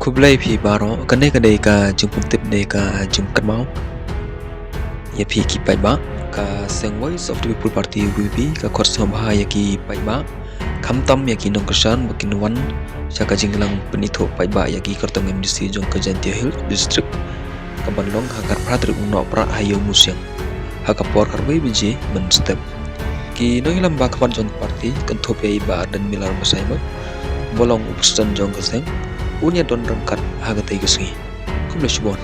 Kublai phi baro kane kane ka jumpun tip ne ka jumkan mau ya phi ki pai ba ka seng voice of the people party UPP ka khor sam ha ya ki pai ba kham tam ya ki nong kersan bakin wan saka jinglang penitho pai ba ya ki kartong MDC jong ka Jantia Hill district ka banlong ha kar pratri uno pra hayo musyang ha ka por karwei biji men step ki no hilam ba kapan jong party kan thope ba dan milar masaima bolong upstan jong ka seng unya don rangkat ha ka tai ka singi kublai shibon